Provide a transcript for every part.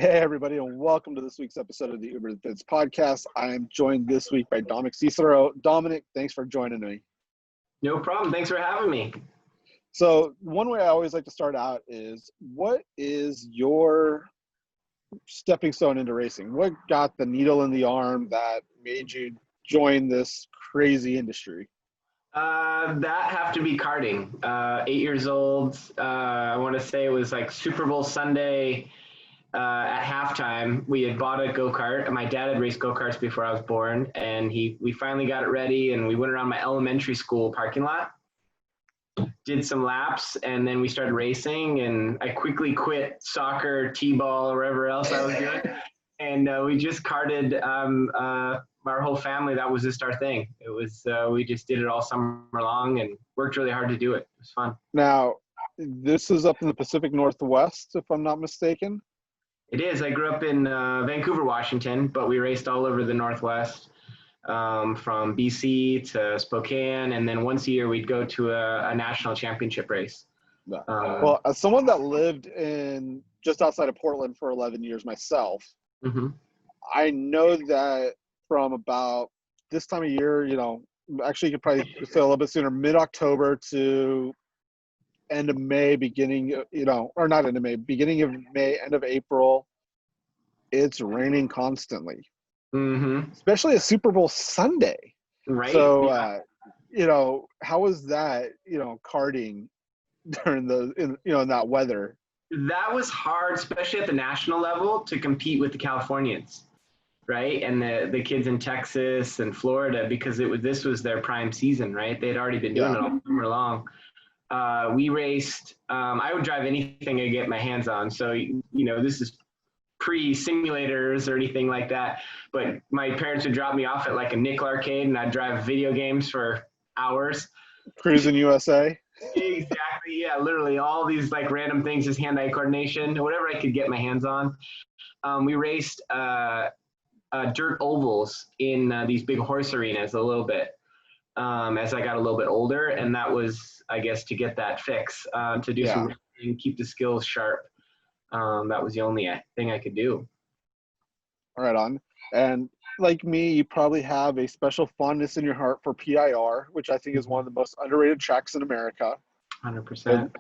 Hey, everybody, and welcome to this week's episode of the Uber Fits podcast. I am joined this week by Dominic Cicero. Dominic, thanks for joining me. No problem. Thanks for having me. So one way I always like to start out is, what is your stepping stone into racing? What got the needle in the arm that made you join this crazy industry? That have to be karting. 8 years old. I want to say it was like Super Bowl Sunday. At halftime, we had bought a go-kart, and my dad had raced go-karts before I was born, and we finally got it ready, and we went around my elementary school parking lot, did some laps, and then we started racing, and I quickly quit soccer, t-ball, or whatever else I was doing, and we just karted. Our whole family, that was just our thing. It was we just did it all summer long and worked really hard to do it. It was fun. Now, this is up in the Pacific Northwest, if I'm not mistaken. It is. I grew up in Vancouver, Washington, but we raced all over the Northwest, from BC to Spokane, and then once a year we'd go to a national championship race. Well, as someone that lived in just outside of Portland for 11 years myself, I know that from about this time of year, actually you could probably say a little bit sooner, mid-October to end of May, beginning of May, end of April, it's raining constantly. Especially a Super Bowl Sunday. Right. So, how was that, karting during in that weather? That was hard, especially at the national level, to compete with the Californians, right? And the kids in Texas and Florida, because this was their prime season, right? They had already been doing it all summer long. We raced, I would drive anything I get my hands on. So, this is pre-simulators or anything like that. But my parents would drop me off at like a nickel arcade, and I'd drive video games for hours. Cruising USA. Exactly. Yeah, literally all these like random things, just hand-eye coordination, whatever I could get my hands on. We raced dirt ovals in these big horse arenas a little bit. As I got a little bit older, and that was, I guess, to get that fix, to do some racing, keep the skills sharp. That was the only thing I could do. Right on. And like me, you probably have a special fondness in your heart for PIR, which I think is one of the most underrated tracks in America. 100%.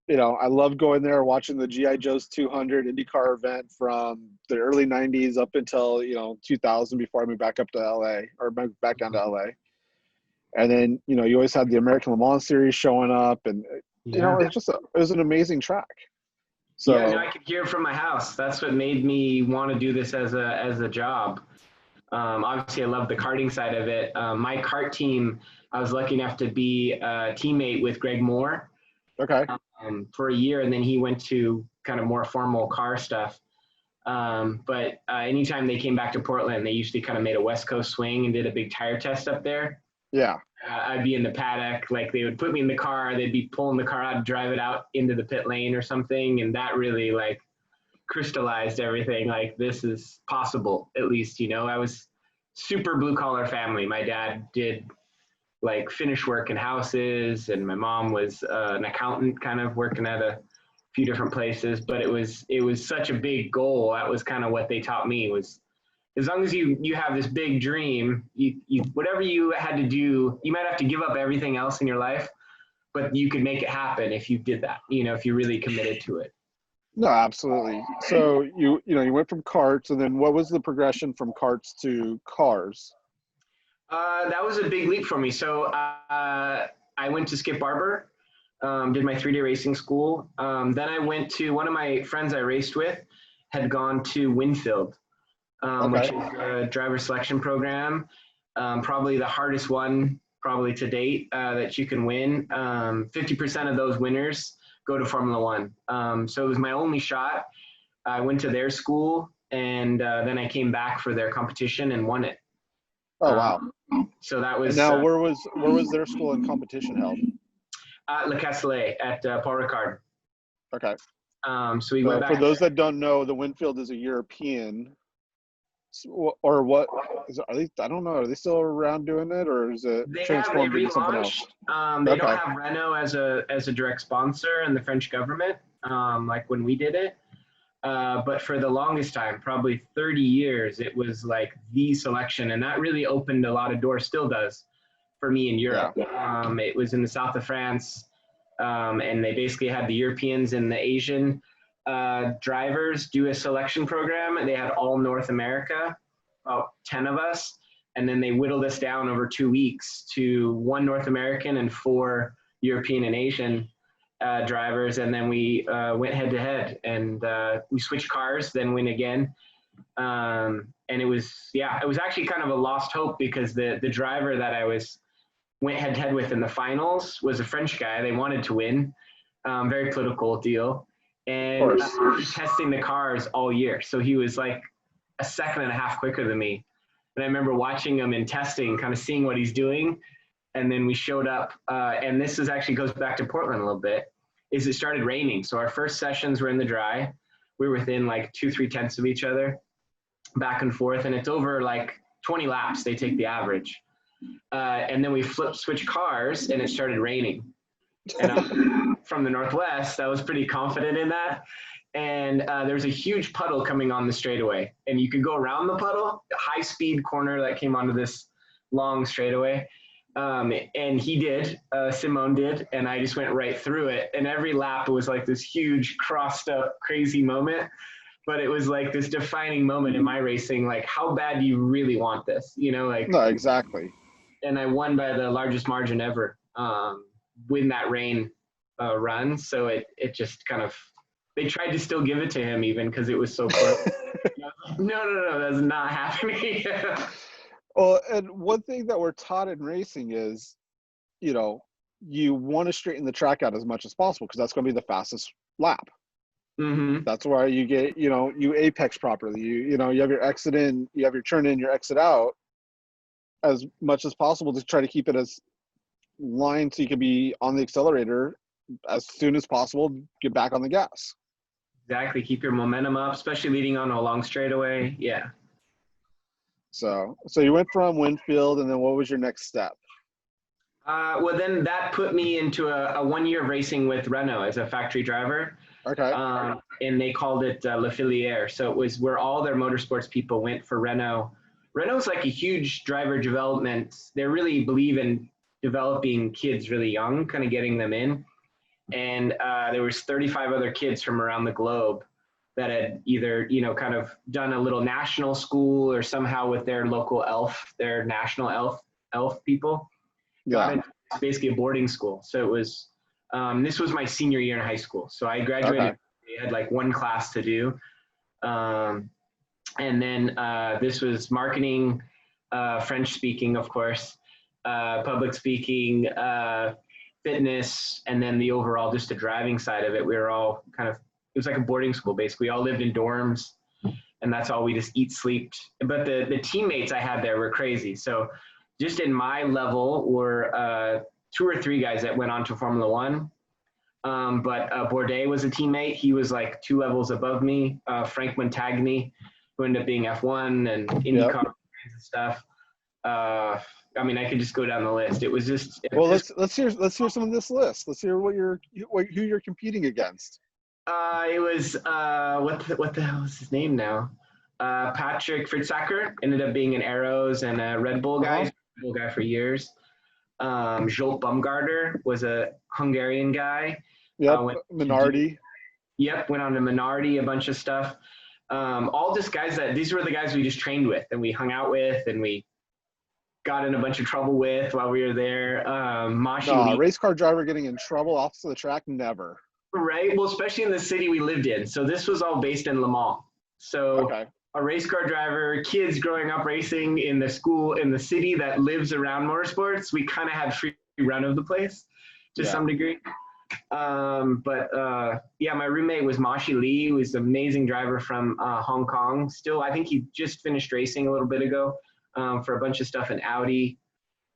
And, I love going there, watching the G.I. Joe's 200 IndyCar event from the early 90s up until, 2000, before I moved back up to LA, or back down to LA. And then, you always had the American Le Mans series showing up, and, it was an amazing track. So I could hear it from my house. That's what made me want to do this as a job. Obviously, I love the karting side of it. My kart team, I was lucky enough to be a teammate with Greg Moore. Okay. For a year, and then he went to kind of more formal car stuff. But anytime they came back to Portland, they usually kind of made a West Coast swing and did a big tire test up there. Yeah. I'd be in the paddock, like they would put me in the car, they'd be pulling the car out, drive it out into the pit lane or something, and that really like crystallized everything. Like, this is possible, at least. I was super blue collar family. My dad did like finish work in houses, and my mom was an accountant, kind of working at a few different places. But it was such a big goal. That was kind of what they taught me, was as long as you have this big dream, you whatever you had to do, you might have to give up everything else in your life, but you could make it happen if you did that, if you really committed to it. No, absolutely. So you went from karts, and then what was the progression from karts to cars? That was a big leap for me. So I went to Skip Barber, did my 3-day racing school. Then I went to, one of my friends I raced with had gone to Winfield, which is a driver selection program, probably the hardest one to date, that you can win. 50% of those winners go to Formula One. So it was my only shot. I went to their school, and then I came back for their competition and won it. Oh, wow. So that was. And now, where was their school and competition held? Le Castellet at Paul Ricard. Okay. So we went back. For those that don't know, the Winfield is a European, or what? Are they? I don't know. Are they still around doing it, or is it transformed into something else? They don't have Renault as a direct sponsor, and the French government, like when we did it. But for the longest time, probably 30 years, it was like the selection. And that really opened a lot of doors, still does, for me in Europe. Yeah. It was in the south of France, and they basically had the Europeans and the Asian drivers do a selection program. And they had all North America, about 10 of us. And then they whittled us down over 2 weeks to 1 North American and 4 European and Asian drivers, and then we went head to head, and we switched cars, then win again. And it was actually kind of a lost hope, because the driver that I went head to head with in the finals was a French guy. They wanted to win, very political deal, and testing the cars all year. So he was like a second and a half quicker than me. And I remember watching him in testing, kind of seeing what he's doing. And then we showed up, and this actually goes back to Portland a little bit, is it started raining. So our first sessions were in the dry. We were within like 2-3 tenths of each other, back and forth. And it's over like 20 laps, they take the average. And then we switched cars, and it started raining. And I'm from the Northwest, I was pretty confident in that. And there was a huge puddle coming on the straightaway. And you could go around the puddle, a high-speed corner that came onto this long straightaway. And he did, Simone did, and I just went right through it. And every lap, it was like this huge crossed up crazy moment, but it was like this defining moment in my racing. Like, how bad do you really want this? You know, like, No, exactly. And I won by the largest margin ever, win that rain run. So it just kind of, they tried to still give it to him even, because it was so close. No, that's not happening. Well, and one thing that we're taught in racing is, you know, you want to straighten the track out as much as possible, because that's going to be the fastest lap. Mm-hmm. That's why you get, you apex properly. You have your exit in, you have your turn in, your exit out as much as possible to try to keep it as line, so you can be on the accelerator as soon as possible, get back on the gas. Exactly. Keep your momentum up, especially leading on a long straightaway. Yeah. So you went from Winfield, and then what was your next step? Well, then that put me into a 1 year of racing with Renault as a factory driver. Okay. And they called it La Filière. So it was where all their motorsports people went for Renault. Renault's like a huge driver development. They really believe in developing kids really young, kind of getting them in. And there was 35 other kids from around the globe that had either, kind of done a little national school, or somehow with their local their national elf people. Yeah. It's basically a boarding school. So it was, this was my senior year in high school. So I graduated, Okay. We had like 1 class to do. And then this was marketing, French speaking, of course, public speaking, fitness, and then the overall, just the driving side of it. We were all kind of, it was like a boarding school, basically. We all lived in dorms, and that's all we just eat, slept. But the teammates I had there were crazy. So just in my level were 2 or 3 guys that went on to Formula One. But Bourdais was a teammate. He was like 2 levels above me. Frank Montagny, who ended up being F1 and IndyCar and stuff. I mean, I could just go down the list. It was just. Let's hear some of this list. Let's hear who you're competing against. It was what the hell is his name now? Patrick Fritzacker ended up being an Arrows and a Red Bull guy. Red Bull guy for years. Jolt Bumgarner was a Hungarian guy. Yep, Minardi. Went on to Minardi, a bunch of stuff. All just guys these were the guys we just trained with and we hung out with and we got in a bunch of trouble with while we were there. Race car driver getting in trouble off the track, never. Right. Well, especially in the city we lived in. So this was all based in Le Mans. So a race car driver, kids growing up racing in the school, in the city that lives around motorsports, we kind of had free run of the place to some degree. My roommate was Mashi Lee, who was an amazing driver from Hong Kong. Still, I think he just finished racing a little bit ago for a bunch of stuff in Audi.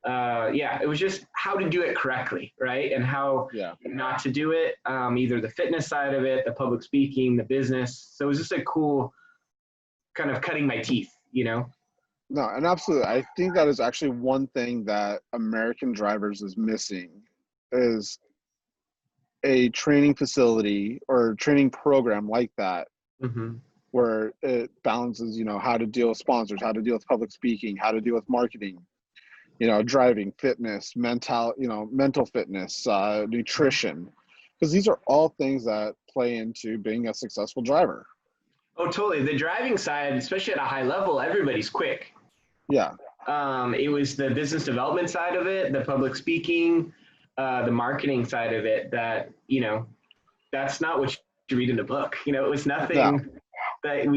It was just how to do it correctly, right? And how not to do it, either the fitness side of it, the public speaking, the business. So it was just a cool kind of cutting my teeth, No, and absolutely. I think that is actually one thing that American drivers is missing is a training facility or training program like that where it balances, how to deal with sponsors, how to deal with public speaking, how to deal with marketing, driving, fitness, mental fitness, nutrition, because these are all things that play into being a successful driver. Oh, totally. The driving side, especially at a high level, everybody's quick. Yeah. It was the business development side of it, the public speaking, the marketing side of it that, that's not what you read in the book. It was nothing that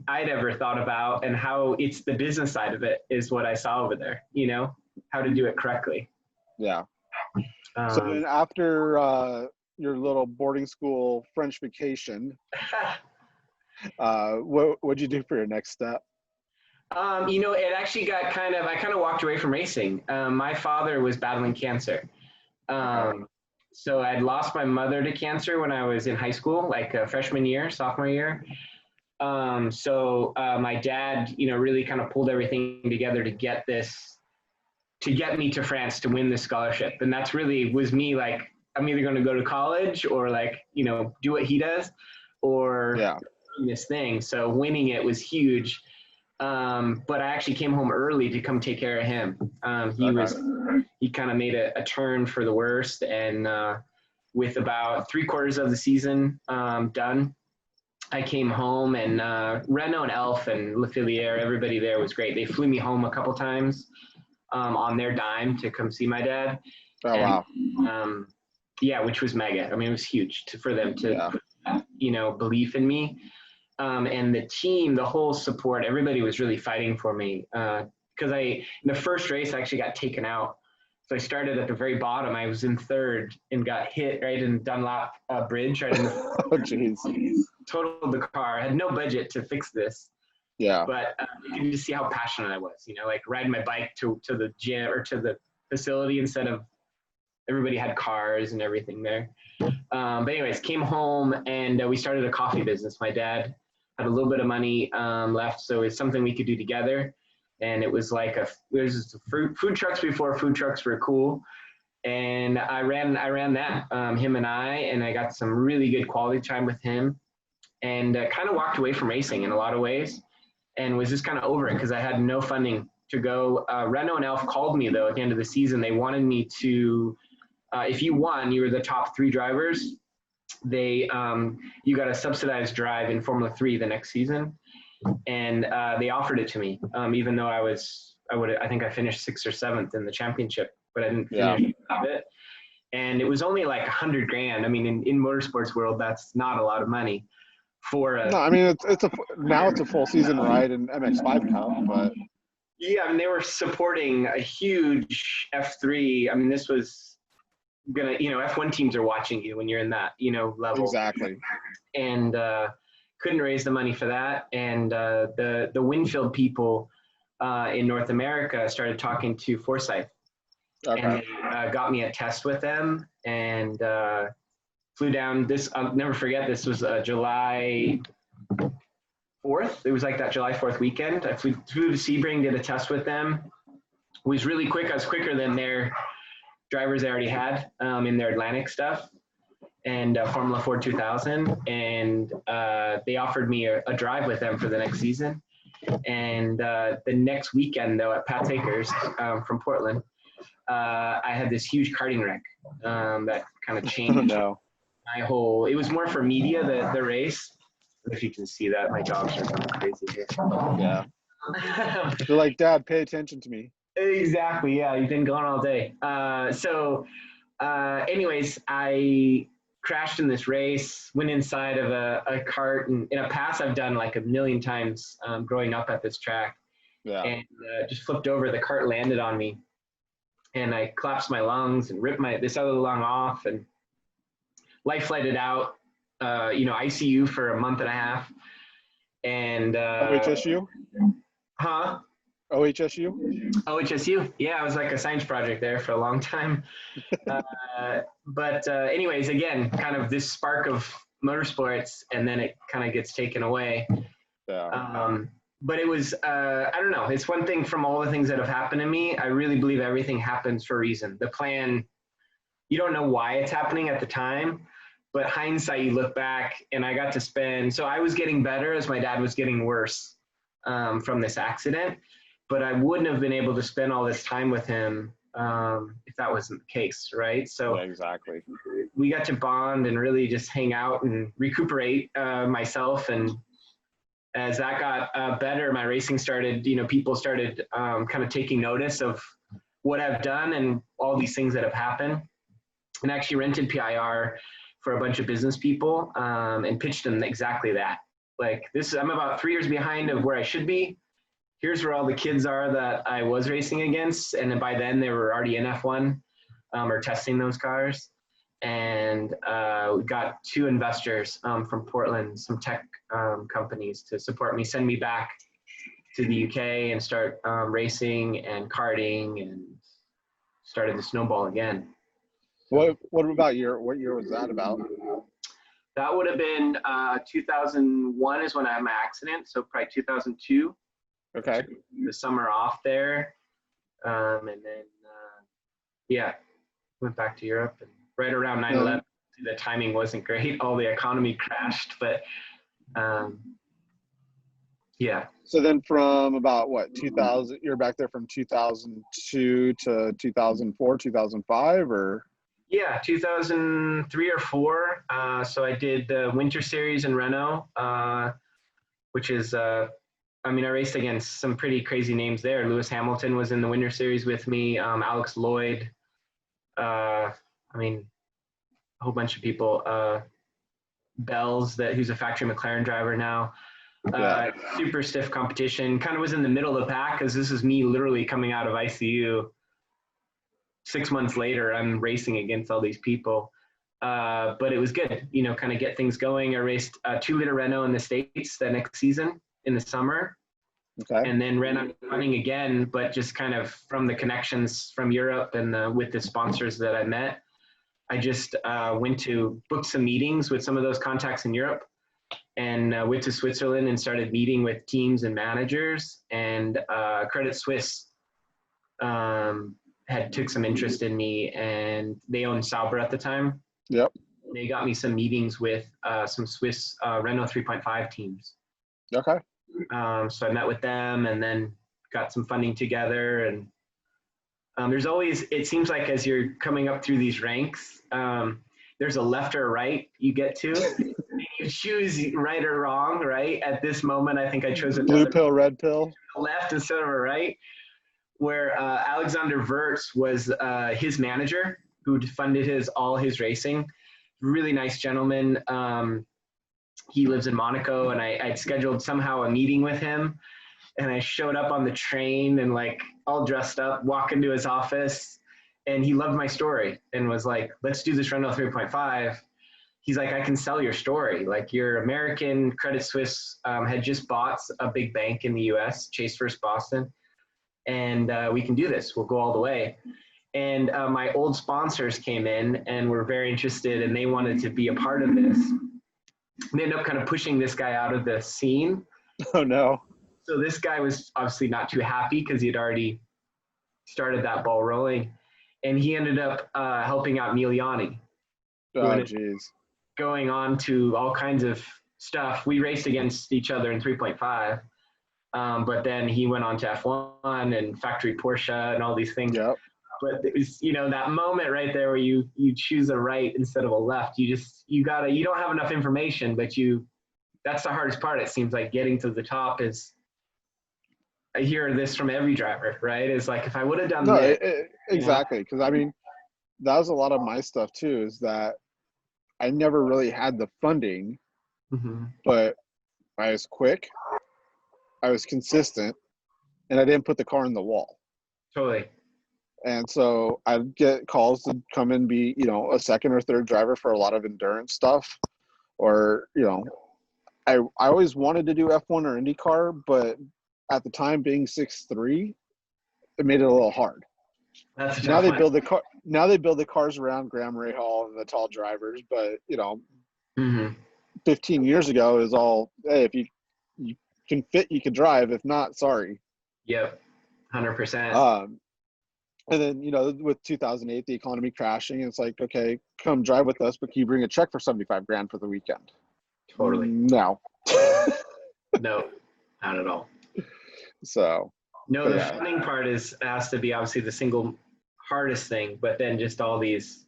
I'd ever thought about, and how it's the business side of it is what I saw over there, how to do it correctly. Yeah. So then after your little boarding school French vacation, what'd you do for your next step? It actually got I kind of walked away from racing. My father was battling cancer. So I'd lost my mother to cancer when I was in high school, like freshman year, sophomore year. So my dad, really kind of pulled everything together to get me to France to win this scholarship. And that's really was me, like, I'm either going to go to college or do what he does or this thing. So winning it was huge. But I actually came home early to come take care of him. He kind of made a turn for the worst. And with about 3/4 of the season done, I came home, and Renault and Elf and Le Filiere, everybody there was great. They flew me home a couple times on their dime to come see my dad. Wow. Which was mega. I mean, it was huge for them to put, belief in me. And the team, the whole support, everybody was really fighting for me. Because in the first race, I actually got taken out. So I started at the very bottom. I was in third and got hit right in Dunlop Bridge. Right in the oh, jeez. Totaled the car. I had no budget to fix this. Yeah. But you can just see how passionate I was, like riding my bike to the gym or to the facility instead of everybody had cars and everything there. But anyways, came home and we started a coffee business. My dad had a little bit of money left, so it's something we could do together. And it was like there's food trucks before food trucks were cool. And I ran that, him and I got some really good quality time with him, and kind of walked away from racing in a lot of ways, and was just kind of over it because I had no funding to go. Renault and Elf called me though at the end of the season. They wanted me to, if you won, you were the top 3 drivers. You got a subsidized drive in Formula 3 the next season. And they offered it to me, even though I think I finished 6th or 7th in the championship, but I didn't finish it. And it was only like $100,000. I mean, in motorsports world, that's not a lot of money for a. No, I mean now it's a full season ride in MX5 Cup, but. Yeah, I mean, they were supporting a huge F3. I mean, this was gonna, F1 teams are watching you when you're in that, level. Exactly. And couldn't raise the money for that. And the Winfield people in North America started talking to Forsyth. Okay. And they got me a test with them and flew down I'll never forget, this was July 4th. It was like that July 4th weekend. I flew to Sebring, did a test with them. It was really quick. I was quicker than their drivers they already had in their Atlantic stuff and Formula 4 2000. And they offered me a drive with them for the next season. And the next weekend, though, at Pat's Acres from Portland, I had this huge karting wreck that kind of changed my whole. It was more for media, the race. If you can see that, my dogs are going crazy here. Yeah. They're like, Dad, pay attention to me. Exactly. Yeah, you've been gone all day. Anyways, I crashed in this race, went inside of a cart, and in a pass I've done like a million times growing up at this track. Yeah. And just flipped over. The cart landed on me, and I collapsed my lungs and ripped this other lung off, and life flighted out. ICU for a month and a half. And OHSU? Huh? OHSU? OHSU. Yeah, I was like a science project there for a long time. But anyways, again, kind of this spark of motorsports, and then it kind of gets taken away. Yeah. But it was, I don't know. It's one thing from all the things that have happened to me. I really believe everything happens for a reason. The plan, you don't know why it's happening at the time, but hindsight, you look back, and I got to spend, so I was getting better as my dad was getting worse from this accident, but I wouldn't have been able to spend all this time with him if that wasn't the case, right? So yeah, exactly. we got to bond and really just hang out and recuperate myself. And as that got better, my racing started, people started kind of taking notice of what I've done and all these things that have happened. And actually rented PIR for a bunch of business people and pitched them exactly that. Like I'm about 3 years behind of where I should be. Here's where all the kids are that I was racing against. And then by then they were already in F1 or testing those cars. And we got 2 investors from Portland, some tech companies to support me, send me back to the UK and start racing and karting, and started the snowball again. What about what year was that about? That would have been 2001 is when I had my accident, so probably 2002. Okay. The summer off there, and then went back to Europe, and right around 9/11. The timing wasn't great. All the economy crashed, but So then from about 2000, you're back there from 2002 to 2004, 2005, or? Yeah, 2003 or 4. So I did the Winter Series in Renault, which is, I raced against some pretty crazy names there. Lewis Hamilton was in the Winter Series with me, Alex Lloyd, a whole bunch of people. Bells, who's a factory McLaren driver now. Super stiff competition. Kind of was in the middle of the pack because this is me literally coming out of ICU. 6 months later, I'm racing against all these people. But it was good, kind of get things going. I raced a 2-liter Renault in the States the next season in the summer. Okay. And then running again, but just kind of from the connections from Europe and with the sponsors that I met. I just booked some meetings with some of those contacts in Europe, and went to Switzerland and started meeting with teams and managers. And Credit Suisse took some interest in me, and they owned Sauber at the time. Yep. They got me some meetings with some Swiss Renault 3.5 teams. Okay. So I met with them and then got some funding together. And there's always, it seems like as you're coming up through these ranks, there's a left or a right you get to. You choose right or wrong, right? At this moment, I think I chose a blue pill, red pill, left instead of a right. Where Alexander Wirtz was his manager, who funded all his racing. Really nice gentleman. He lives in Monaco, and I'd scheduled somehow a meeting with him. And I showed up on the train and all dressed up, walk into his office, and he loved my story and was like, let's do this Renault 3.5. He's like, I can sell your story. Like, you're American. Credit Suisse had just bought a big bank in the US, Chase First Boston. And we can do this. We'll go all the way. And my old sponsors came in and were very interested, and they wanted to be a part of this. They ended up kind of pushing this guy out of the scene. Oh, no. So this guy was obviously not too happy because he'd already started that ball rolling. And he ended up helping out Miliani. Oh, jeez. Going on to all kinds of stuff. We raced against each other in 3.5. But then he went on to F1 and factory Porsche and all these things. Yep. But it was, that moment right there where you choose a right instead of a left. You don't have enough information, but that's the hardest part. It seems like getting to the top is, I hear this from every driver, right? It's like, if I would have done that. Exactly. Because that was a lot of my stuff too, is that I never really had the funding, but I was quick. I was consistent, and I didn't put the car in the wall. Totally. And so I'd get calls to come and be, a second or third driver for a lot of endurance stuff. Or, I always wanted to do F1 or IndyCar, but at the time being 6'3", it made it a little hard. That's now they build the cars around Graham Rahal and the tall drivers, but 15 years ago is all, hey, if you can fit, you can drive. If not, sorry. Yep, 100%. And then, with 2008, the economy crashing, it's like, okay, come drive with us, but can you bring a check for 75 grand for the weekend? Totally. No. No, not at all. So. No, the funding part has to be obviously the single hardest thing, but then just all these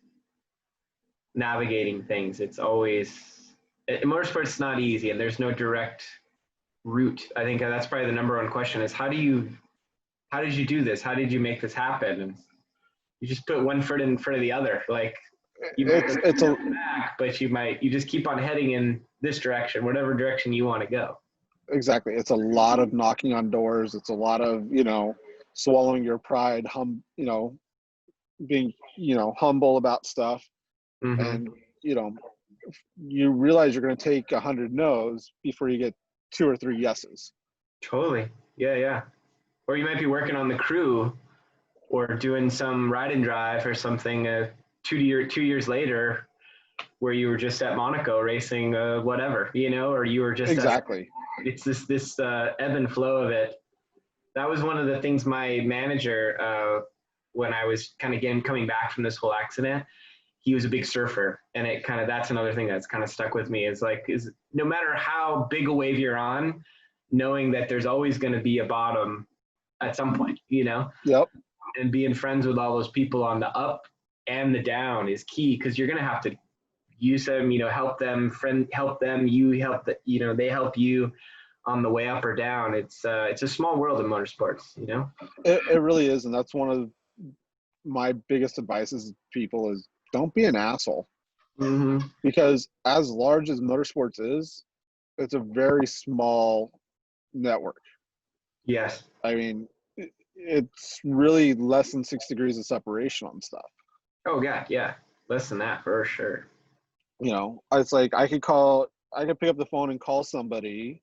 navigating things. It's always, motorsport's not easy, and there's no direct route. I think that's probably the number one question is how did you do this? How did you make this happen? And you just put one foot in front of the other. Like you might it's a back, but you just keep on heading in this direction, whatever direction you want to go. Exactly. It's a lot of knocking on doors. It's a lot of, swallowing your pride, being, humble about stuff. Mm-hmm. And, you realize you're going to take 100 no's before you get 2 or 3 yeses. Totally. Yeah. Yeah. Or you might be working on the crew or doing some ride and drive or something 2 years later where you were just at Monaco racing whatever, or you were just exactly. It's this ebb and flow of it. That was one of the things my manager, when I was kind of coming back from this whole accident, he was a big surfer, and that's another thing that's kind of stuck with me is no matter how big a wave you're on, knowing that there's always going to be a bottom at some point, Yep. And being friends with all those people on the up and the down is key because you're going to have to use them, help them, you help they help you on the way up or down. It's a small world in motorsports, It really is. And that's one of my biggest advices to people is don't be an asshole. Mm-hmm. Because as large as motorsports is, it's a very small network. Yes. I mean, it's really less than 6 degrees of separation on stuff. Oh, God. Yeah. Less than that for sure. It's like I could pick up the phone and call somebody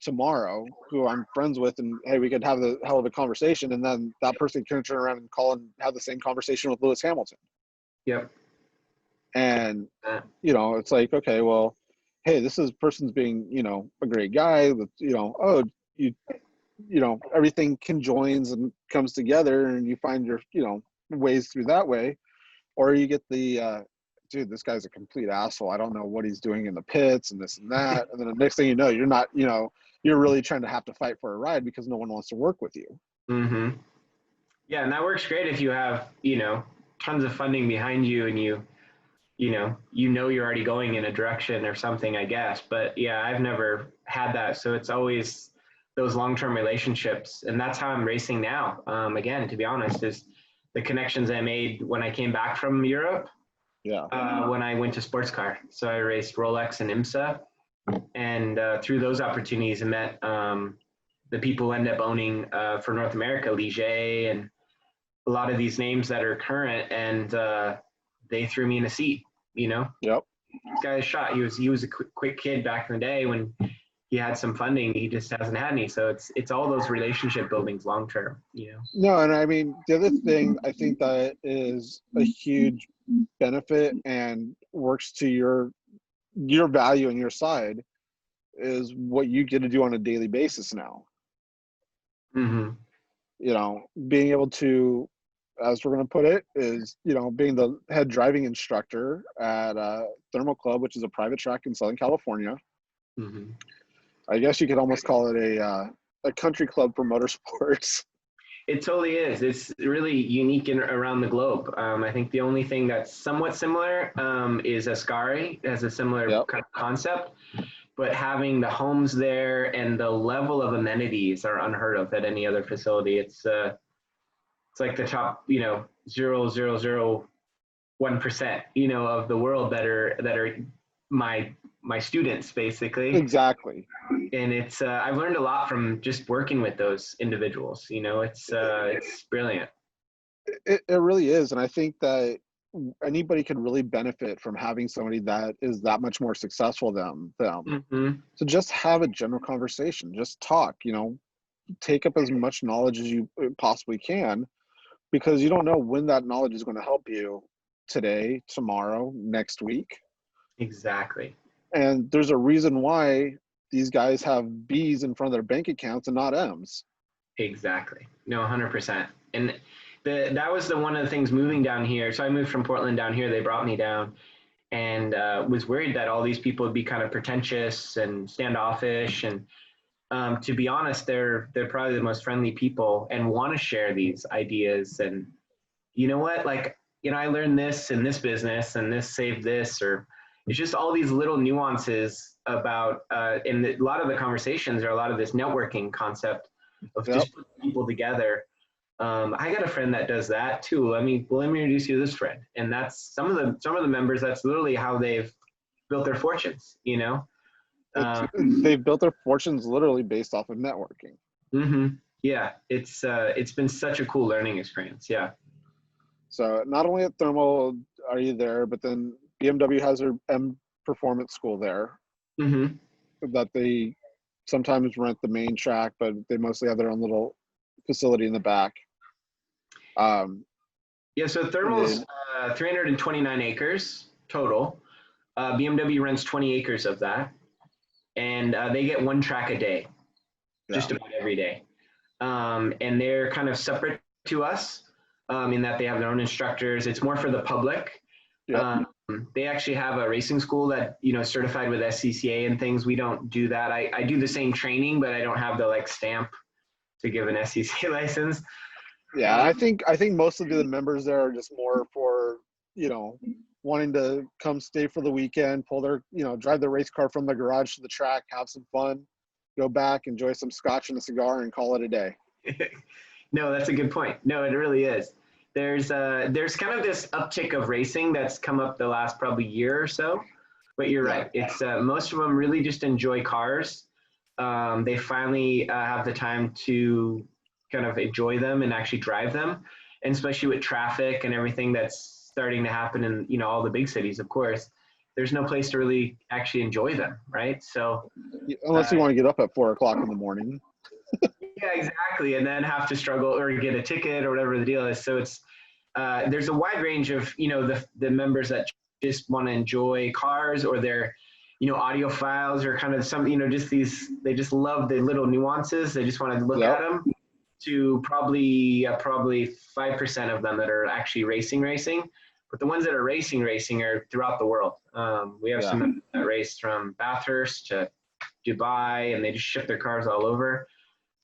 tomorrow who I'm friends with, and hey, we could have the hell of a conversation, and then that person can turn around and call and have the same conversation with Lewis Hamilton. Yep. And it's like, okay, well, hey, this person's being a great guy with everything conjoins and comes together, and you find your ways through that way. Or you get the dude, this guy's a complete asshole, I don't know what he's doing in the pits and this and that. And then the next thing you know, you're not, you're really trying to have to fight for a ride because no one wants to work with you. Mm-hmm. Yeah, and that works great if you have, tons of funding behind you and you're already going in a direction or something, I guess. But yeah, I've never had that. So it's always those long-term relationships. And that's how I'm racing now. Again, to be honest, is the connections I made when I came back from Europe. Yeah. When I went to sports car. So I raced Rolex and IMSA. And through those opportunities, I met the people who end up owning for North America, Ligier and a lot of these names that are current. And they threw me in a seat, Yep. This guy's shot. He was a quick kid back in the day when he had some funding. He just hasn't had any. So it's all those relationship buildings long term, No, and I mean, the other thing I think that is a huge benefit and works to your value and your side is what you get to do on a daily basis now. Mm-hmm. Being able to, as we're going to put it, is, being the head driving instructor at Thermal Club, which is a private track in Southern California. Mm-hmm. I guess you could almost call it a country club for motorsports. It totally is. It's really unique around the globe. I think the only thing that's somewhat similar is Ascari. It has a similar kind of concept, but having the homes there and the level of amenities are unheard of at any other facility. It's like the top, 0.001%, of the world that are my students basically. Exactly. And it's I've learned a lot from just working with those individuals. It's brilliant. It really is, and I think that anybody could really benefit from having somebody that is that much more successful than them. Mm-hmm. So just have a general conversation, just talk. Take up as much knowledge as you possibly can, because you don't know when that knowledge is going to help you today, tomorrow, next week. Exactly. And there's a reason why these guys have B's in front of their bank accounts and not M's. Exactly. No, 100%. And that was one of the things moving down here. So I moved from Portland down here. They brought me down, and was worried that all these people would be kind of pretentious and standoffish. And to be honest, they're probably the most friendly people and want to share these ideas. And you know what, like, I learned this in this business and this saved this, or it's just all these little nuances about, and a lot of the conversations are a lot of this networking concept of just putting people together. I got a friend that does that too. Let me introduce you to this friend. And that's some of the members, that's literally how they've built their fortunes, They've built their fortunes literally based off of networking. Mm-hmm. Yeah. It's been such a cool learning experience. Yeah. So not only at Thermal are you there, but then BMW has their M Performance School there. Mm-hmm. That they sometimes rent the main track, but they mostly have their own little facility in the back. Yeah, so Thermal's 329 acres total. BMW rents 20 acres of that, and they get one track a day, just about every day. And they're kind of separate to us in that they have their own instructors. It's more for the public. Yep. They actually have a racing school that, certified with SCCA and things. We don't do that. I do the same training, but I don't have the stamp to give an SCCA license. Yeah, I think most of the members there are just more for, wanting to come stay for the weekend, pull their, drive their race car from the garage to the track, have some fun, go back, enjoy some scotch and a cigar, and call it a day. No, that's a good point. No, it really is. There's kind of this uptick of racing that's come up the last probably year or so, but you're right. It's most of them really just enjoy cars. They finally have the time to kind of enjoy them and actually drive them, and especially with traffic and everything that's starting to happen in all the big cities. Of course, there's no place to really actually enjoy them, right? So unless you want to get up at 4 o'clock in the morning. Yeah, exactly, and then have to struggle or get a ticket or whatever the deal is. So it's there's a wide range of the members that just want to enjoy cars, or they're audiophiles, or kind of some just these, they just love the little nuances. They just want to look at them. To probably 5% of them that are actually racing, but the ones that are racing are throughout the world. We have some that race from Bathurst to Dubai, and they just ship their cars all over.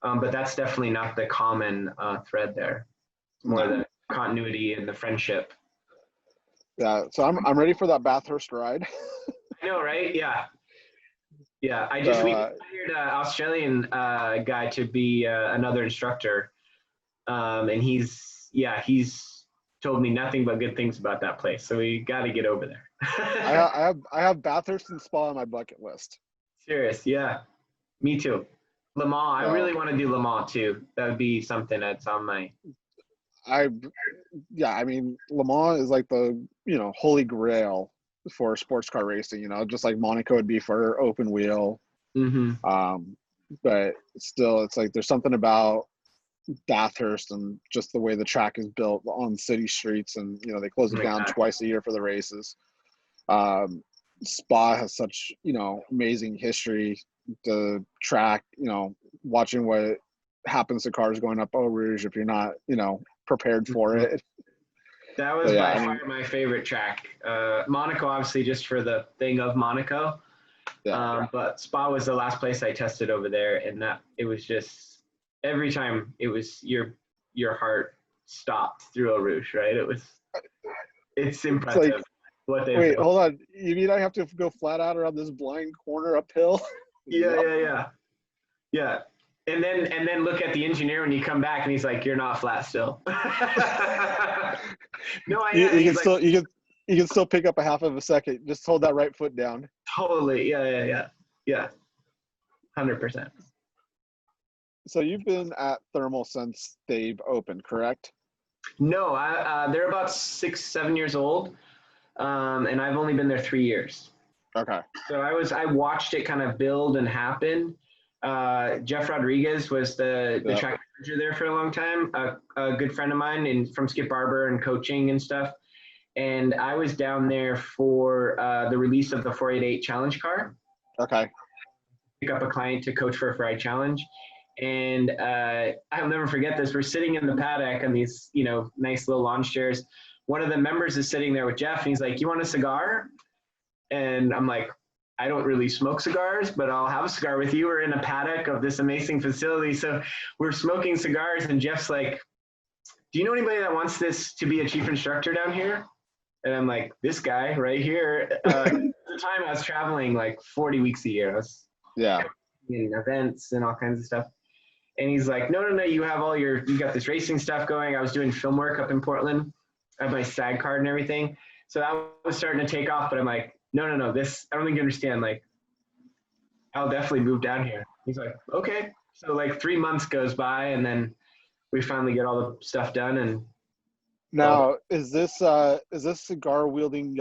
But that's definitely not the common thread there. It's more the continuity and the friendship. Yeah, so I'm ready for that Bathurst ride. I know, right? Yeah. Yeah, we hired an Australian guy to be another instructor, and he's told me nothing but good things about that place. So we got to get over there. I have Bathurst and Spa on my bucket list. Serious, yeah, me too. Le Mans, I really want to do Le Mans too. That would be something that's on my. I mean, Le Mans is like the holy grail for sports car racing, just like Monaco would be for open wheel. Mm-hmm. But still, it's like there's something about Bathurst and just the way the track is built on city streets, and they close it down twice a year for the races. Spa has such amazing history. The track, watching what happens to cars going up Eau Rouge if you're not prepared for it. That was by far my favorite track. Monaco, obviously, just for the thing of Monaco. But Spa was the last place I tested over there, and that it was just every time it was your heart stopped through Eau Rouge, right? It's impressive. Like, wait, hold on. You mean I have to go flat out around this blind corner uphill? Yeah. And then look at the engineer when you come back, and he's like, "You're not flat still." No, I am. You can still pick up a half of a second. Just hold that right foot down. Totally. Yeah. 100%. So you've been at Thermal since they've opened, correct? No, they're about 6-7 years old, and I've only been there 3 years. Okay. So I watched it kind of build and happen. Jeff Rodriguez was the track manager there for a long time, a good friend of mine from Skip Barber and coaching and stuff. And I was down there for the release of the 488 Challenge car. Okay. Pick up a client to coach for a Ferrari Challenge. And I'll never forget this. We're sitting in the paddock on these, nice little lawn chairs. One of the members is sitting there with Jeff, and he's like, "You want a cigar?" And I'm like, "I don't really smoke cigars, but I'll have a cigar with you. We're in a paddock of this amazing facility." So we're smoking cigars, and Jeff's like, "Do you know anybody that wants this to be a chief instructor down here?" And I'm like, "This guy right here." At the time, I was traveling like 40 weeks a year. I was in events and all kinds of stuff. And he's like, no, you have you got this racing stuff going. I was doing film work up in Portland. I have my SAG card and everything. So that was starting to take off, but I'm like, no, this, I don't think you understand. Like, I'll definitely move down here. He's like, okay. So like 3 months goes by, and then we finally get all the stuff done. And now, is this cigar wielding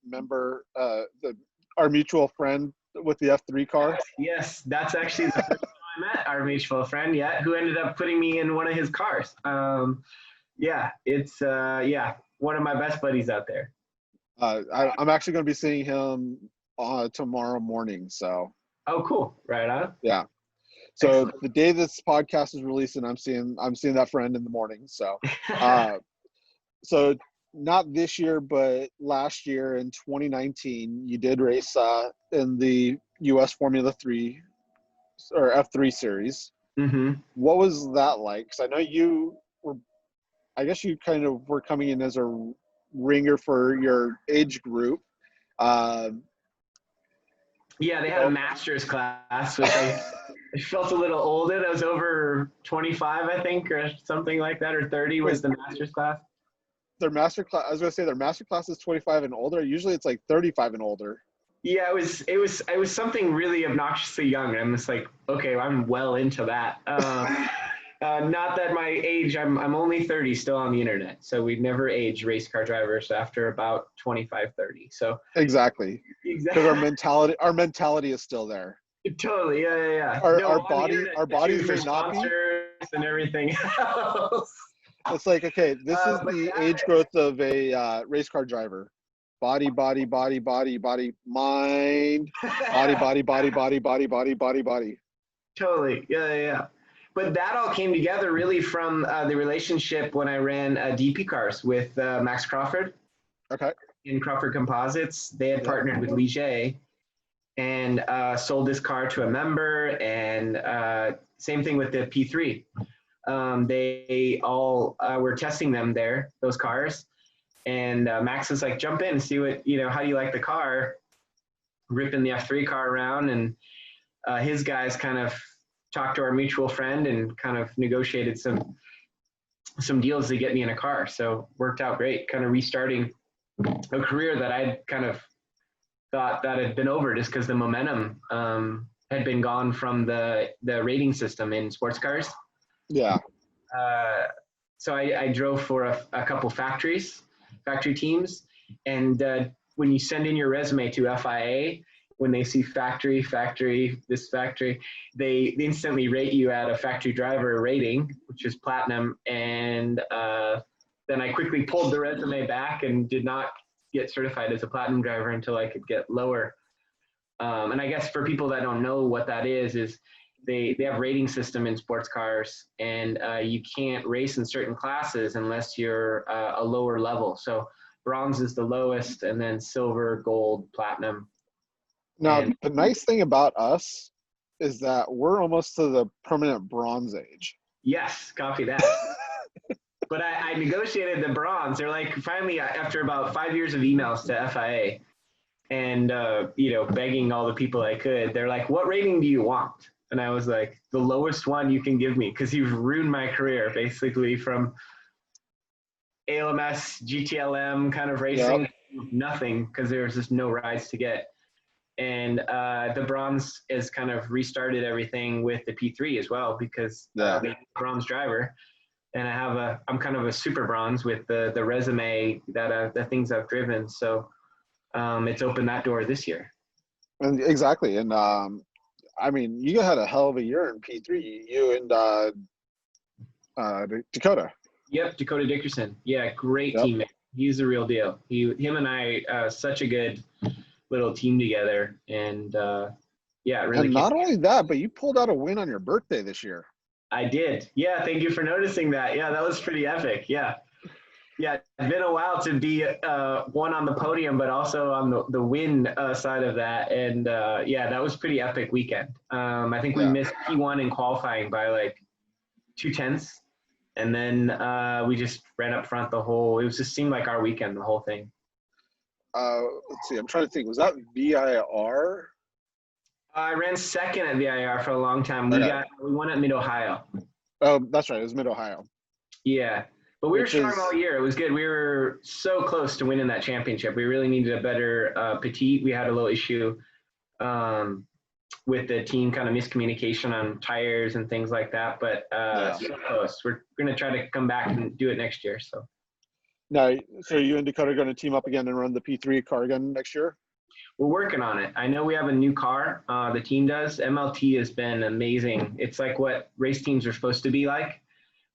member our mutual friend with the F3 car? Yes, that's actually the first time I met our mutual friend, who ended up putting me in one of his cars. It's one of my best buddies out there. I'm actually going to be seeing him tomorrow morning. So. Oh, cool! Right on. Yeah. So excellent. The day this podcast is released, and I'm seeing that friend in the morning. So, so not this year, but last year in 2019, you did race in the U.S. Formula 3 or F3 series. Mm-hmm. What was that like? Because I know you kind of were coming in as a ringer for your age group. They had a master's class, which I felt a little old in. I was over 25, I think, or something like that, or 30 was the master's class. Their master class, I was going to say their master class is 25 and older. Usually it's like 35 and older. Yeah, it was something really obnoxiously young. And I'm just like, okay, I'm well into that. Not that my age, I'm only 30 still on the internet. So we'd never age race car drivers after about 25, 30. So exactly. Because our mentality is still there. Totally. Yeah. Our bodies may not be. And everything else. It's like, okay, this is the age growth of a race car driver. Body, mind. Body, body. Totally. Yeah. But that all came together really from the relationship when I ran DP cars with Max Crawford. Okay. In Crawford Composites. They had partnered with Ligier and sold this car to a member, and same thing with the P3. They all were testing them there, those cars. And Max was like, jump in and see what, how do you like the car? Ripping the F3 car around. And his guys kind of talked to our mutual friend and kind of negotiated some deals to get me in a car. So worked out great, kind of restarting a career that I'd kind of thought that had been over just because the momentum had been gone from the rating system in sports cars. Yeah. So I drove for a couple factory teams. And when you send in your resume to FIA, when they see factory, this factory, they instantly rate you at a factory driver rating, which is platinum. And then I quickly pulled the resume back and did not get certified as a platinum driver until I could get lower. And I guess for people that don't know what that is they have rating system in sports cars, and you can't race in certain classes unless you're a lower level. So bronze is the lowest, and then silver, gold, platinum. Now, the nice thing about us is that we're almost to the permanent bronze age. Yes, copy that. But I negotiated the bronze. They're like, finally, after about 5 years of emails to FIA and, begging all the people I could, they're like, what rating do you want? And I was like, the lowest one you can give me, because you've ruined my career, basically, from ALMS, GTLM kind of racing, nothing, because there was just no rides to get. And the bronze is kind of restarted everything with the P3 as well, because the bronze driver. And I'm kind of a super bronze with the resume that the things I've driven. So it's opened that door this year. And exactly. And I mean, you had a hell of a year in P3, you and Dakota. Yep, Dakota Dickerson. Yeah, great teammate. He's the real deal. Him and I, such a good little team together. And really. And not only that, but you pulled out a win on your birthday this year. I did. Yeah, thank you for noticing that. Yeah, that was pretty epic. Yeah. Yeah, it's been a while to be one on the podium, but also on the win side of that. And yeah, that was pretty epic weekend. I think we Yeah. missed P1 in qualifying by like 2/10, and then we just ran up front the whole. It was just seemed like our weekend, the whole thing. Let's see. I'm trying to think. Was that VIR? I ran second at VIR for a long time. We won at Mid Ohio. Oh, that's right. It was Mid Ohio. Yeah. But we were strong all year. It was good. We were so close to winning that championship. We really needed a better petite. We had a little issue with the team, kind of miscommunication on tires and things like that. But so close. We're going to try to come back and do it next year. So. Now, so you and Dakota are going to team up again and run the P3 car again next year? We're working on it. I know we have a new car. The team does. MLT has been amazing. It's like what race teams are supposed to be like.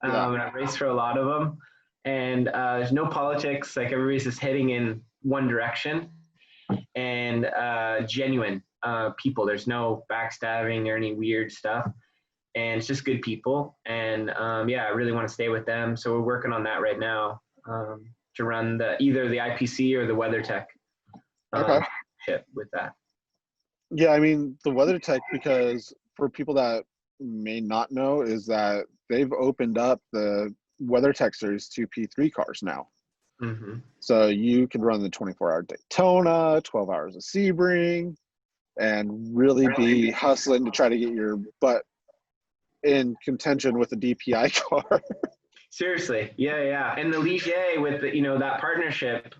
And I've raced for a lot of them. And there's no politics. Like everybody's just heading in one direction. And genuine people. There's no backstabbing or any weird stuff. And it's just good people. And yeah, I really want to stay with them. So we're working on that right now to run either the IPC or the WeatherTech. With that. Yeah, I mean, the WeatherTech, because for people that may not know, is that they've opened up the WeatherTech series to P3 cars now. Mm-hmm. So you can run the 24-hour Daytona, 12 hours of Sebring, and really be hustling to try to get your butt in contention with a DPI car. Seriously, yeah. And the Ligier with that partnership,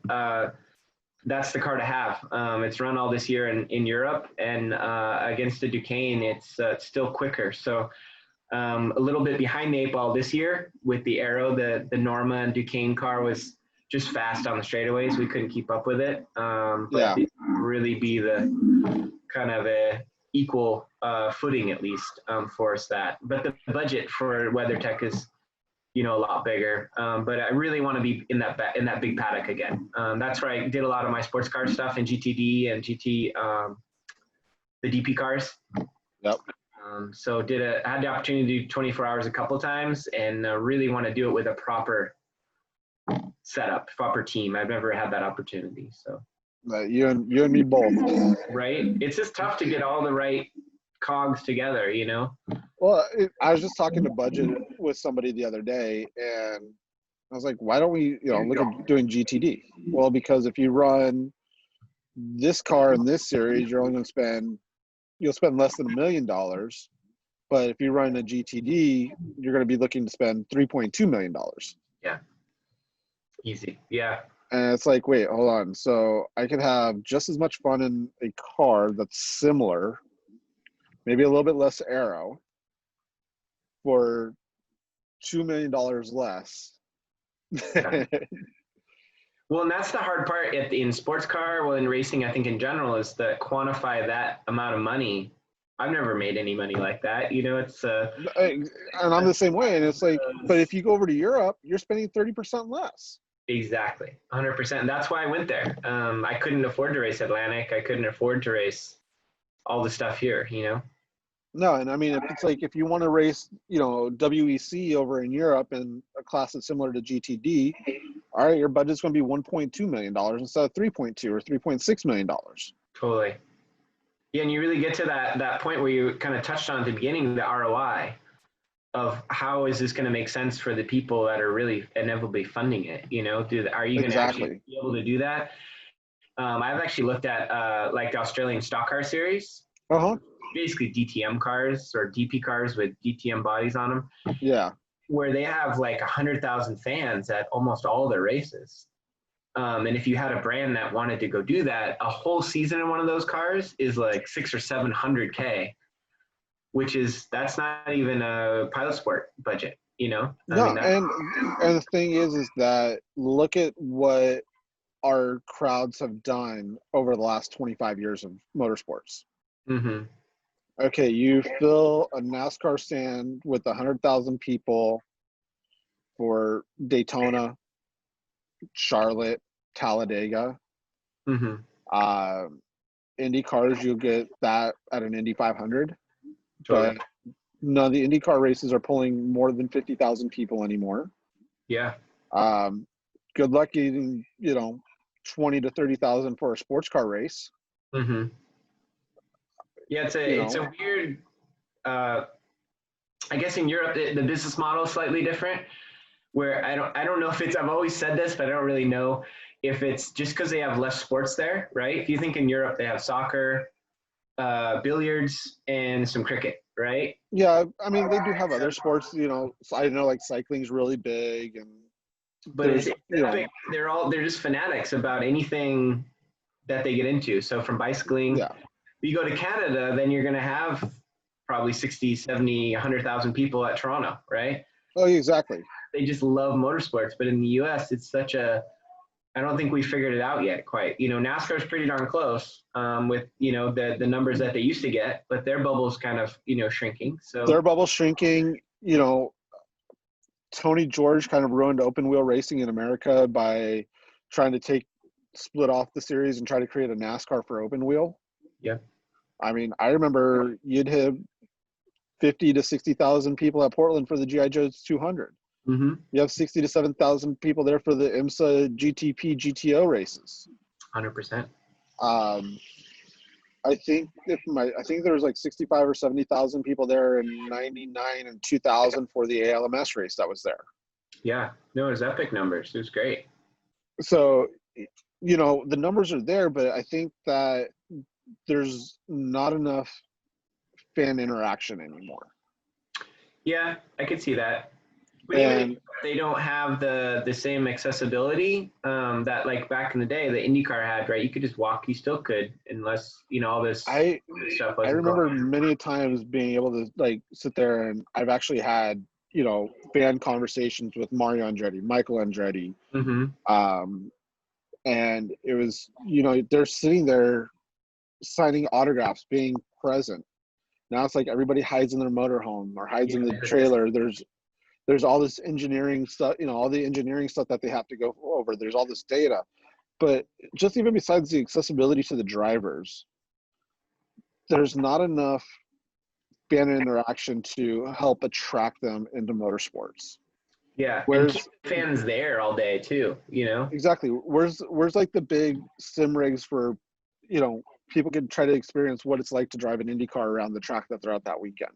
that's the car to have. It's run all this year in Europe, and against the Duquesne, it's still quicker. So a little bit behind the 8 ball this year with the Aero. The Norma and Duquesne car was just fast on the straightaways. We couldn't keep up with it. But it really be the kind of a equal footing at least for us that. But the budget for WeatherTech is a lot bigger. But I really want to be in that big paddock again. That's where I did a lot of my sports car stuff in GTD and GT, the DP cars. Yep. So I had the opportunity to do 24 hours a couple times, and really want to do it with a proper setup, proper team. I've never had that opportunity. So you and me both. Right. It's just tough to get all the right cogs together, Well, I was just talking to budget with somebody the other day, and I was like, why don't we look at doing GTD? Well, because if you run this car in this series, you're only going to you'll spend less than $1 million, but if you run a GTD, you're going to be looking to spend $3.2 million. Yeah, easy. Yeah. And it's like, wait, hold on, so I could have just as much fun in a car that's similar, maybe a little bit less aero, for $2 million less. Well, and that's the hard part in sports car, in racing, I think in general, is to quantify that amount of money. I've never made any money like that. It's and I'm the same way. And it's like, but if you go over to Europe, you're spending 30% less. Exactly, 100%. And that's why I went there. I couldn't afford to race Atlantic. I couldn't afford to race all the stuff here, No, and I mean, it's like if you want to race, WEC over in Europe in a class that's similar to GTD, all right, your budget's going to be $1.2 million instead of $3.2 or $3.6 million. Totally. Yeah, and you really get to that point where you kind of touched on at the beginning, the ROI of how is this going to make sense for the people that are really inevitably funding it? Are you going to actually be able to do that? I've actually looked at like the Australian stock car series. Basically DTM cars or DP cars with DTM bodies on them. Yeah. Where they have like 100,000 fans at almost all their races. And if you had a brand that wanted to go do that, a whole season in one of those cars is like $600,000 or $700,000, that's not even a pilot sport budget, No, and the thing is that look at what our crowds have done over the last 25 years of motorsports. Mm-hmm. Okay, you fill a NASCAR stand with 100,000 people for Daytona, Charlotte, Talladega. Mm-hmm. Indy cars, you'll get that at an Indy 500. Totally. But none of the IndyCar races are pulling more than 50,000 people anymore. Yeah. Good luck getting, 20 to 30,000 for a sports car race. Mm-hmm. Yeah, it's a weird. I guess in Europe the business model is slightly different. Where I don't know if it's, I've always said this, but I don't really know if it's just because they have less sports there, right? If you think in Europe they have soccer, billiards, and some cricket, right? Yeah, I mean they do have other sports. I know like cycling's really big, and but they're just fanatics about anything that they get into. So from bicycling, yeah. You go to Canada, then you're going to have probably 60, 70, 100,000 people at Toronto, right? Oh, exactly. They just love motorsports. But in the US, it's such a, I don't think we figured it out yet quite. NASCAR is pretty darn close with, the numbers that they used to get, but their bubble's kind of, shrinking. So their bubble's shrinking. Tony George kind of ruined open wheel racing in America by trying to split off the series and try to create a NASCAR for open wheel. Yeah. I mean, I remember you'd have 50 to 60,000 people at Portland for the G.I. Joe's 200. Mm-hmm. You have 60 to 7,000 people there for the IMSA GTP GTO races. 100%. I think there was like 65 or 70,000 people there in 99 and 2000 for the ALMS race that was there. Yeah, no, it was epic numbers. It was great. So, the numbers are there, but I think that there's not enough fan interaction anymore. Yeah, I could see that. But even if they don't have the same accessibility that like back in the day the IndyCar had, right? You could just walk. You still could, unless all this stuff. I remember many times being able to like sit there, and I've actually had fan conversations with Mario Andretti, Michael Andretti, and it was they're sitting there signing autographs, being present. Now it's like everybody hides in their motorhome or hides in the trailer. There's all this engineering stuff, all the engineering stuff that they have to go over. There's all this data. But just even besides the accessibility to the drivers, there's not enough fan interaction to help attract them into motorsports. Yeah, and keep fans there all day too, Exactly. Where's like the big sim rigs for, people can try to experience what it's like to drive an IndyCar around the track that they're at that weekend?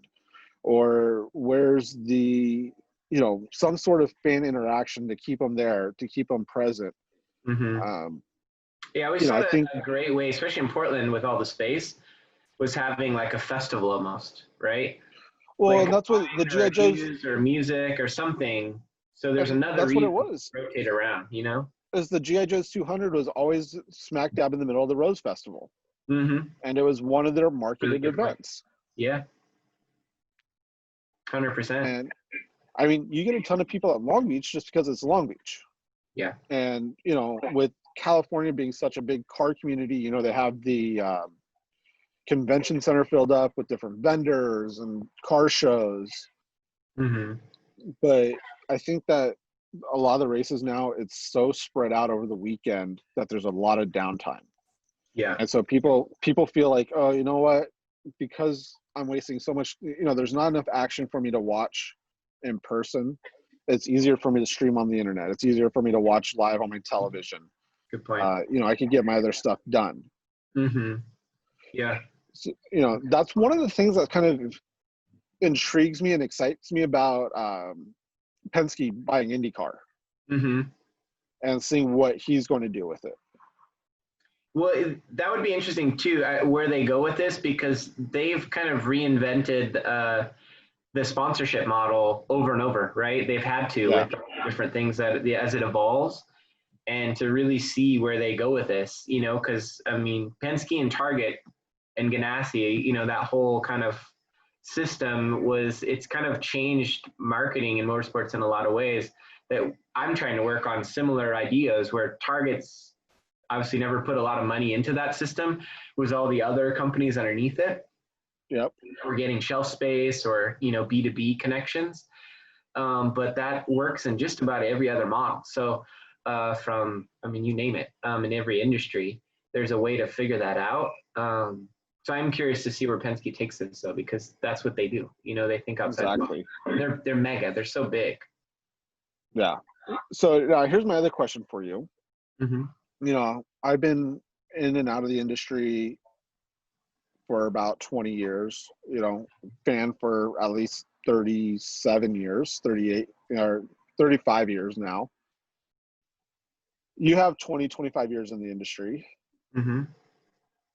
Or where's the, some sort of fan interaction to keep them there, to keep them present? Mm-hmm. Yeah, I always thought a great way, especially in Portland with all the space, was having like a festival almost, right? Well, like and that's what the G.I. Joe's or music or something. So there's another reason what it was. To rotate around, As the G.I. Joe's 200 was always smack dab in the middle of the Rose Festival. Mm-hmm. And it was one of their marketed events. Yeah. 100%. And I mean, you get a ton of people at Long Beach just because it's Long Beach. Yeah. And, with California being such a big car community, they have the convention center filled up with different vendors and car shows. Mm-hmm. But I think that a lot of the races now, it's so spread out over the weekend that there's a lot of downtime. Yeah. And so people feel like, oh, you know what? Because I'm wasting so much, there's not enough action for me to watch in person. It's easier for me to stream on the internet. It's easier for me to watch live on my television. Good point. I can get my other stuff done. Mm-hmm. Yeah. So, that's one of the things that kind of intrigues me and excites me about Penske buying IndyCar. Mm-hmm. And seeing what he's going to do with it. Well, that would be interesting too, where they go with this, because they've kind of reinvented the sponsorship model over and over, right? They've had to with different things that as it evolves, and to really see where they go with this, because I mean, Penske and Target and Ganassi, that whole kind of system it's kind of changed marketing in motorsports in a lot of ways. That I'm trying to work on similar ideas where Target's obviously never put a lot of money into that system. It was all the other companies underneath it. Yep. We're getting shelf space or, B2B connections. But that works in just about every other model. So you name it, in every industry, there's a way to figure that out. So I'm curious to see where Penske takes this, though, because that's what they do. You know, they think outside. Exactly. They're mega. They're so big. Yeah. So here's my other question for you. Mm-hmm. You know, I've been in and out of the industry for about 20 years, you know, fan for at least 37 years, 38 or 35 years now. You have 20, 25 years in the industry. Mm-hmm.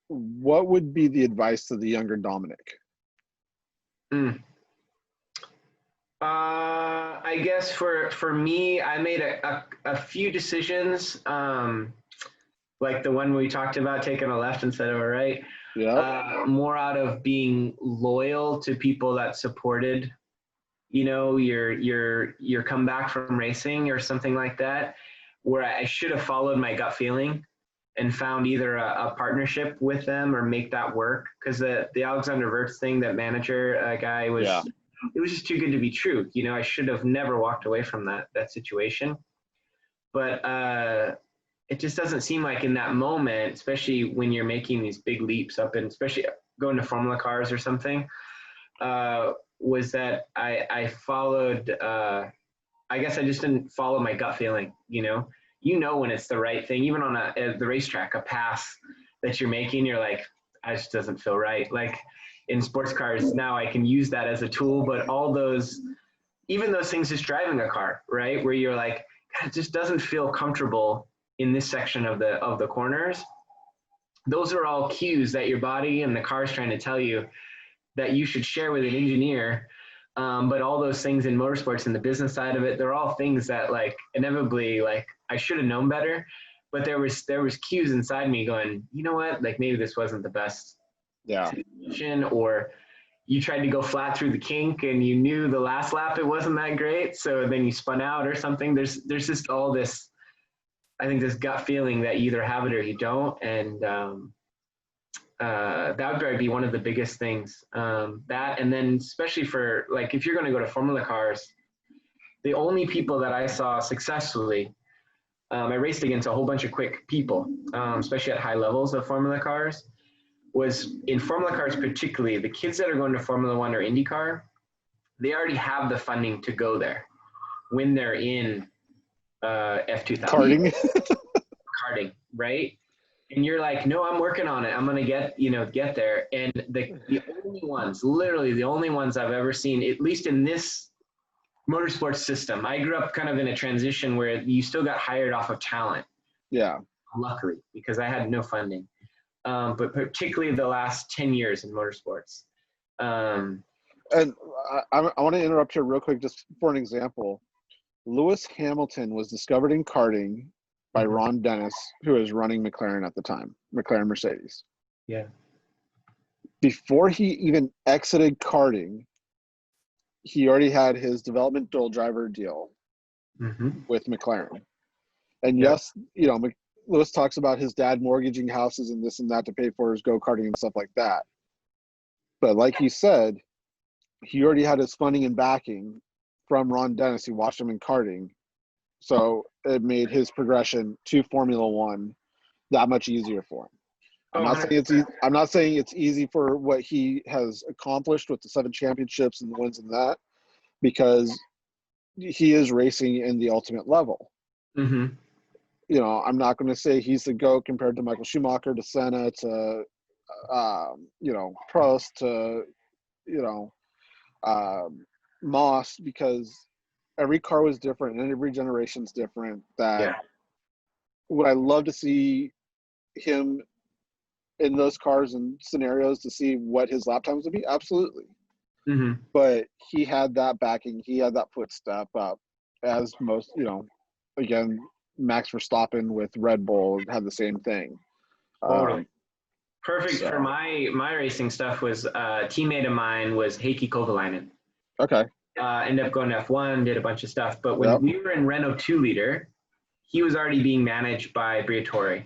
What would be the advice to the younger Dominic? I guess for me, I made a few decisions, like the one we talked about, taking a left instead of a right. Yeah. More out of being loyal to people that supported, you know, your comeback from racing or something like that, where I should have followed my gut feeling and found either a partnership with them or make that work. Because the Alexander Wirtz thing, that manager guy was, it was just too good to be true. You know, I should have never walked away from that situation. But it just doesn't seem like in that moment, especially when you're making these big leaps up and especially going to Formula cars or something, was that I followed, I guess I just didn't follow my gut feeling, you know? You know when it's the right thing, even on the racetrack, a pass that you're making, you're like, it just doesn't feel right. Like in sports cars now, I can use that as a tool, but all those, even those things, just driving a car, right, where you're like, God, it just doesn't feel comfortable in this section of the corners. Those are all cues that your body and the car is trying to tell you that you should share with an engineer. But all those things in motorsports and the business side of it, they're all things that like inevitably, like I should have known better, but there was cues inside me going, you know what, like maybe this wasn't the best situation, or you tried to go flat through the kink and you knew the last lap it wasn't that great, so then you spun out or something. There's just all this, I think, this gut feeling that you either have it or you don't, and that would probably be one of the biggest things. That, and then especially for like if you're going to go to Formula cars, the only people that I saw successfully, I raced against a whole bunch of quick people, especially at high levels of Formula cars, was in Formula cars particularly, the kids that are going to Formula One or IndyCar, they already have the funding to go there when they're in F2000. Karting, right? And you're like, no, I'm working on it. I'm going to get there. And the only ones, literally the only ones I've ever seen, at least in this motorsports system, I grew up kind of in a transition where you still got hired off of talent. Yeah. Luckily, because I had no funding. But particularly the last 10 years in motorsports. And I want to interrupt here real quick just for an example. Lewis Hamilton was discovered in karting by Ron Dennis, who was running McLaren at the time, McLaren Mercedes. Yeah. Before he even exited karting, he already had his development dual driver deal with McLaren. And yes, you know, Lewis talks about his dad mortgaging houses and this and that to pay for his go-karting and stuff like that. But like you said, he already had his funding and backing from Ron Dennis. He watched him in karting. So it made his progression to Formula One that much easier for him. I'm not saying it's easy for what he has accomplished with the 7 championships and the wins in that, because he is racing in the ultimate level. You know, I'm not going to say he's the GOAT compared to Michael Schumacher, to Senna, to you know, Prost, to you know, Moss, because every car was different and every generation's different. Would I love to see him in those cars and scenarios to see what his lap times would be? Absolutely. But he had that backing, he had that footstep up, as most, you know, again, Max Verstappen with Red Bull had the same thing. Perfect for my racing stuff was a teammate of mine was Heikki Kovalainen. Okay. Ended up going to F1, did a bunch of stuff. But when we were in Renault 2-liter, he was already being managed by Briatore.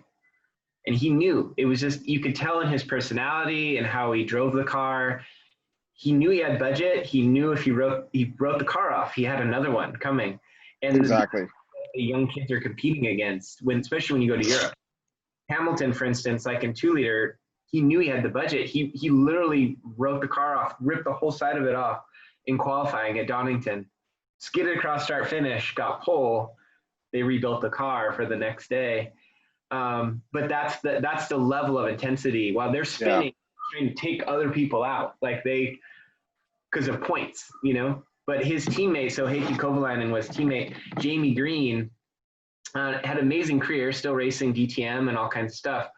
And he knew. It was just, you could tell in his personality and how he drove the car. He knew he had budget. He knew if he wrote the car off, he had another one coming. And exactly. The young kids are competing against, especially when you go to Europe. Hamilton, for instance, like in 2-liter, he knew he had the budget. He literally wrote the car off, ripped the whole side of it off in qualifying at Donington, skidded across start finish, got pole. They rebuilt the car for the next day. But that's the level of intensity while they're spinning, trying to take other people out, like because of points, you know. But his teammate, so Heikki Kovalainen was teammate Jamie Green, had an amazing career, still racing DTM and all kinds of stuff,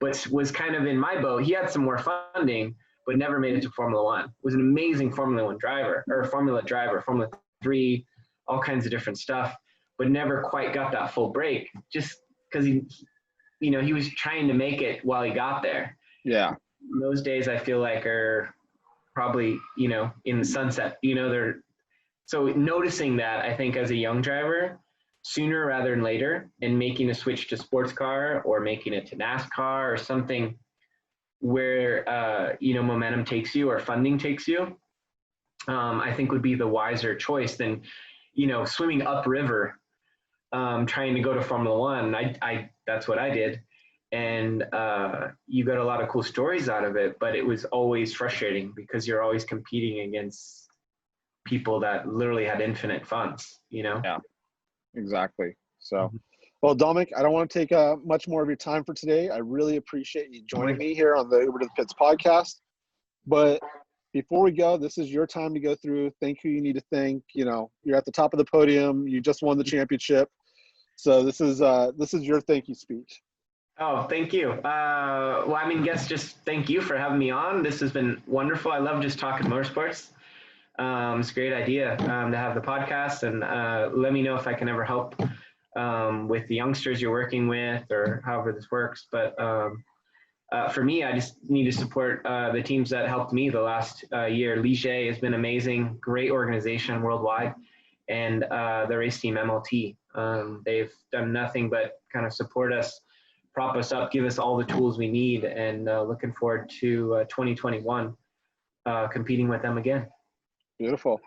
but was kind of in my boat. He had some more funding, but never made it to Formula One. Was an amazing Formula driver, Formula 3, all kinds of different stuff, but never quite got that full break just because he was trying to make it while he got there. Yeah. Those days I feel like are probably, in the sunset, so noticing that, I think as a young driver, sooner rather than later, and making a switch to sports car or making it to NASCAR or something where, momentum takes you or funding takes you, I think would be the wiser choice than, swimming upriver, trying to go to Formula One. That's what I did. And you got a lot of cool stories out of it, but it was always frustrating because you're always competing against people that literally had infinite funds, Yeah, exactly. So, well, Dominic, I don't want to take much more of your time for today. I really appreciate you joining me here on the Uber to the Pits podcast. But before we go, this is your time to go through, thank who you need to thank. You're at the top of the podium. You just won the championship. So this is your thank you speech. Oh, thank you. Guess just thank you for having me on. This has been wonderful. I love just talking motorsports. It's a great idea to have the podcast, and let me know if I can ever help with the youngsters you're working with or however this works. But for me, I just need to support the teams that helped me the last year. Ligier has been amazing, great organization worldwide, and the race team MLT. They've done nothing but kind of support us, prop us up, give us all the tools we need, and looking forward to 2021 competing with them again. Beautiful.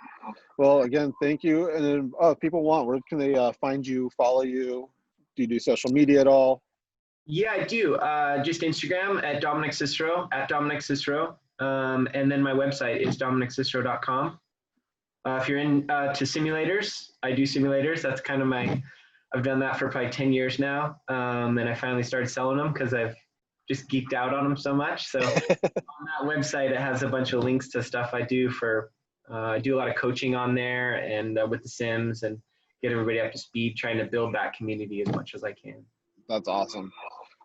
Well, again, thank you. And then, if people want, where can they find you, follow you? Do you do social media at all? Yeah, I do. Just Instagram at Dominic Cicero, and then my website is dominiccicero.com. If you're into simulators, I do simulators. That's kind of I've done that for probably 10 years now. And I finally started selling them because I've just geeked out on them so much. So on that website, it has a bunch of links to stuff I do I do a lot of coaching on there and with the Sims and get everybody up to speed, trying to build that community as much as I can. That's awesome.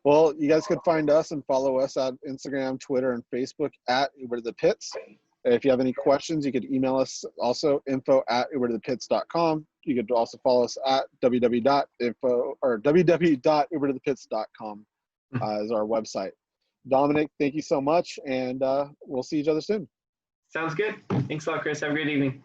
Well, you guys could find us and follow us at Instagram, Twitter, and Facebook at Uber to the Pits. If you have any questions, you could email us also info@ubertothepits.com. You could also follow us at www.ubertothepits.com is our website. Dominic, thank you so much, and we'll see each other soon. Sounds good. Thanks a lot, Chris. Have a great evening.